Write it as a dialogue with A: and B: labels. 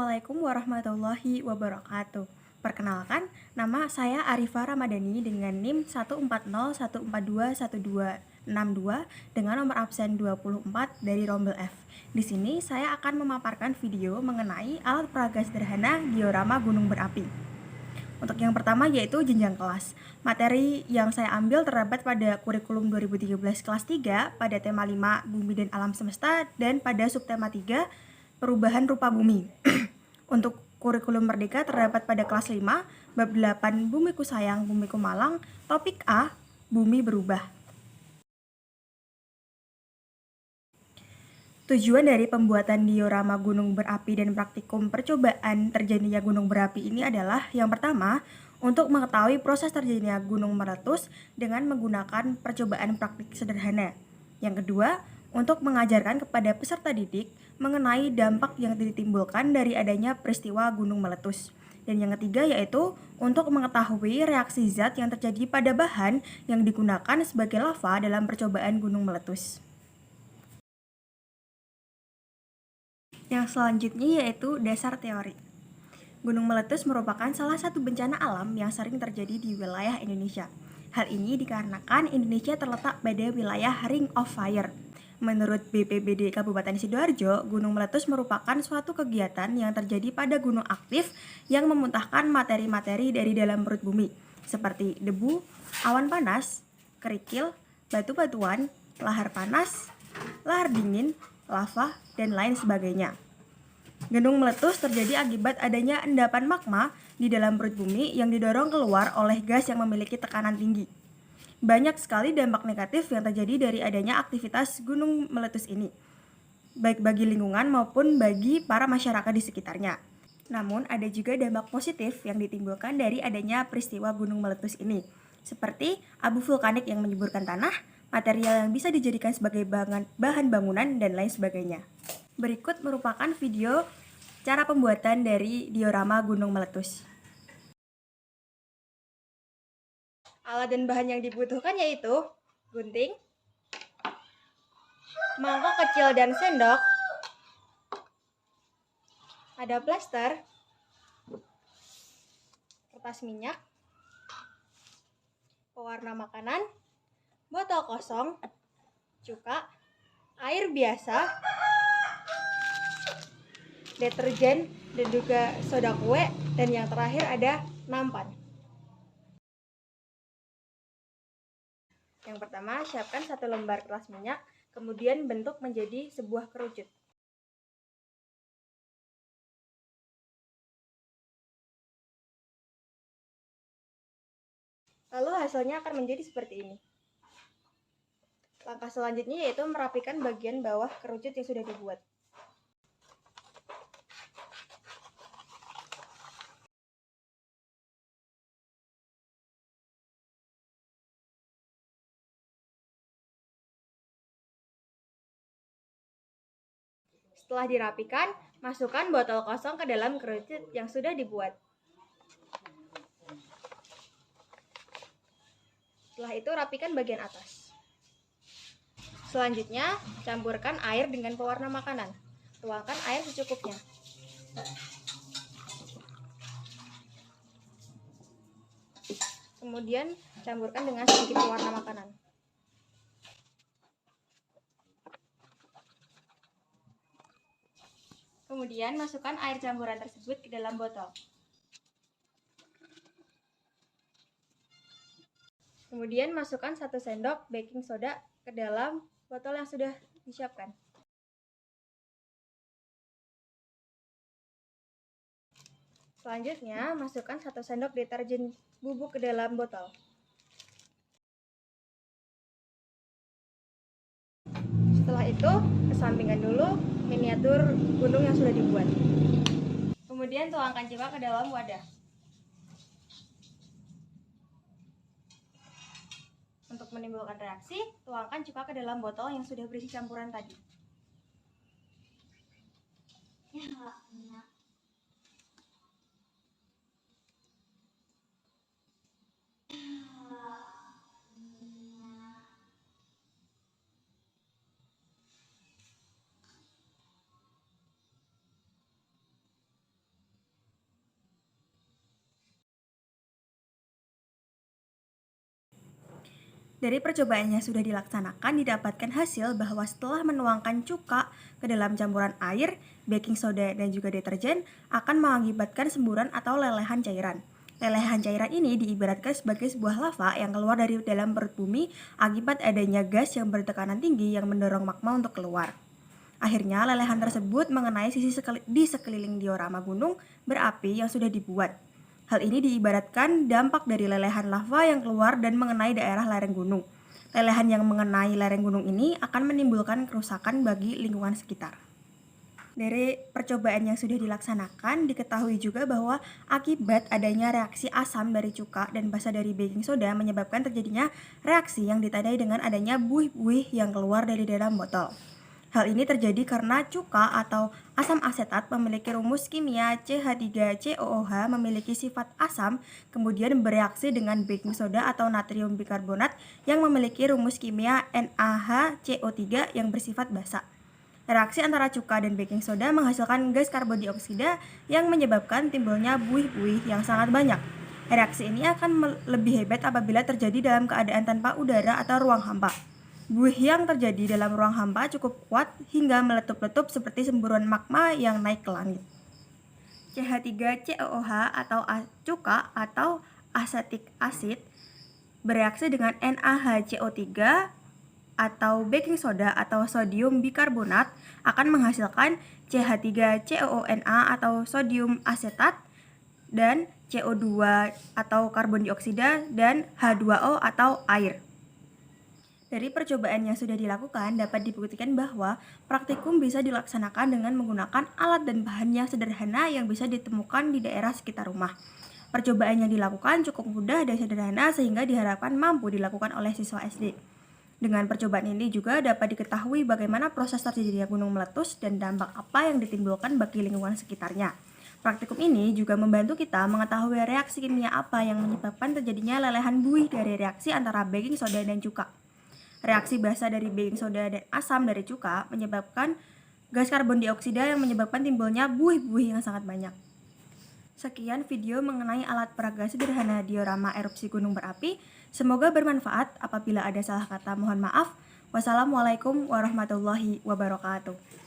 A: Assalamualaikum warahmatullahi wabarakatuh. Perkenalkan, nama saya Arifa Ramadhani dengan NIM 14014212262 dengan nomor absen 24 dari Rombel F. Di sini saya akan memaparkan video mengenai alat peraga sederhana diorama gunung berapi. Untuk yang pertama yaitu jenjang kelas. Materi yang saya ambil terdapat pada kurikulum 2013 kelas 3 pada tema 5 Bumi dan Alam Semesta dan pada subtema 3 Perubahan Rupa Bumi. Untuk kurikulum merdeka terdapat pada kelas 5 bab 8 Bumiku Sayang, Bumiku Malang, topik A, Bumi Berubah. Tujuan dari pembuatan diorama gunung berapi dan praktikum percobaan terjadinya gunung berapi ini adalah yang pertama, untuk mengetahui proses terjadinya gunung meletus dengan menggunakan percobaan praktik sederhana. Yang kedua, untuk mengajarkan kepada peserta didik mengenai dampak yang ditimbulkan dari adanya peristiwa gunung meletus. Dan yang ketiga yaitu untuk mengetahui reaksi zat yang terjadi pada bahan yang digunakan sebagai lava dalam percobaan gunung meletus. Yang selanjutnya yaitu dasar teori. Gunung meletus merupakan salah satu bencana alam yang sering terjadi di wilayah Indonesia. Hal ini dikarenakan Indonesia terletak pada wilayah Ring of Fire. Menurut BPBD Kabupaten Sidoarjo, gunung meletus merupakan suatu kegiatan yang terjadi pada gunung aktif yang memuntahkan materi-materi dari dalam perut bumi, seperti debu, awan panas, kerikil, batu-batuan, lahar panas, lahar dingin, lava, dan lain sebagainya. Gunung meletus terjadi akibat adanya endapan magma di dalam perut bumi yang didorong keluar oleh gas yang memiliki tekanan tinggi. Banyak sekali dampak negatif yang terjadi dari adanya aktivitas gunung meletus ini, baik bagi lingkungan maupun bagi para masyarakat di sekitarnya. Namun, ada juga dampak positif yang ditimbulkan dari adanya peristiwa gunung meletus ini, seperti abu vulkanik yang menyuburkan tanah, material yang bisa dijadikan sebagai bahan bangunan, dan lain sebagainya. Berikut merupakan video cara pembuatan dari diorama gunung meletus. Alat dan bahan yang dibutuhkan yaitu gunting, mangkok kecil dan sendok, ada plester, kertas minyak, pewarna makanan, botol kosong, cuka, air biasa, deterjen, dan juga soda kue, dan yang terakhir ada nampan. Yang pertama, siapkan 1 lembar kertas minyak, kemudian bentuk menjadi sebuah kerucut. Lalu hasilnya akan menjadi seperti ini. Langkah selanjutnya yaitu merapikan bagian bawah kerucut yang sudah dibuat. Setelah dirapikan, masukkan botol kosong ke dalam kerucut yang sudah dibuat. Setelah itu rapikan bagian atas. Selanjutnya, campurkan air dengan pewarna makanan. Tuangkan air secukupnya. Kemudian, campurkan dengan sedikit pewarna makanan. Kemudian, masukkan air campuran tersebut ke dalam botol. Kemudian, masukkan 1 sendok baking soda ke dalam botol yang sudah disiapkan. Selanjutnya, masukkan 1 sendok deterjen bubuk ke dalam botol. Setelah itu, kesampingkan dulu miniatur gunung yang sudah dibuat. Kemudian tuangkan cuka ke dalam wadah. Untuk menimbulkan reaksi, tuangkan cuka ke dalam botol yang sudah berisi campuran tadi. Dari percobaan yang sudah dilaksanakan, didapatkan hasil bahwa setelah menuangkan cuka ke dalam campuran air, baking soda, dan juga deterjen akan mengakibatkan semburan atau lelehan cairan. Lelehan cairan ini diibaratkan sebagai sebuah lava yang keluar dari dalam perut bumi akibat adanya gas yang bertekanan tinggi yang mendorong magma untuk keluar. Akhirnya, lelehan tersebut mengenai di sekeliling diorama gunung berapi yang sudah dibuat. Hal ini diibaratkan dampak dari lelehan lava yang keluar dan mengenai daerah lereng gunung. Lelehan yang mengenai lereng gunung ini akan menimbulkan kerusakan bagi lingkungan sekitar. Dari percobaan yang sudah dilaksanakan, diketahui juga bahwa akibat adanya reaksi asam dari cuka dan basa dari baking soda menyebabkan terjadinya reaksi yang ditandai dengan adanya buih-buih yang keluar dari dalam botol. Hal ini terjadi karena cuka atau asam asetat memiliki rumus kimia CH3COOH memiliki sifat asam, kemudian bereaksi dengan baking soda atau natrium bikarbonat yang memiliki rumus kimia NaHCO3 yang bersifat basa. Reaksi antara cuka dan baking soda menghasilkan gas karbon dioksida yang menyebabkan timbulnya buih-buih yang sangat banyak. Reaksi ini akan lebih hebat apabila terjadi dalam keadaan tanpa udara atau ruang hampa. Buih yang terjadi dalam ruang hampa cukup kuat hingga meletup-letup seperti semburan magma yang naik ke langit. CH3COOH atau cuka atau acetic acid bereaksi dengan NaHCO3 atau baking soda atau sodium bikarbonat akan menghasilkan CH3COONA atau sodium asetat dan CO2 atau karbon dioksida dan H2O atau air. Dari percobaan yang sudah dilakukan, dapat dibuktikan bahwa praktikum bisa dilaksanakan dengan menggunakan alat dan bahan yang sederhana yang bisa ditemukan di daerah sekitar rumah. Percobaan yang dilakukan cukup mudah dan sederhana sehingga diharapkan mampu dilakukan oleh siswa SD. Dengan percobaan ini juga dapat diketahui bagaimana proses terjadinya gunung meletus dan dampak apa yang ditimbulkan bagi lingkungan sekitarnya. Praktikum ini juga membantu kita mengetahui reaksi kimia apa yang menyebabkan terjadinya lelehan buih dari reaksi antara baking soda dan cuka. Reaksi basa dari baking soda dan asam dari cuka menyebabkan gas karbon dioksida yang menyebabkan timbulnya buih-buih yang sangat banyak. Sekian video mengenai alat peraga sederhana diorama erupsi gunung berapi. Semoga bermanfaat. Apabila ada salah kata mohon maaf. Wassalamualaikum warahmatullahi wabarakatuh.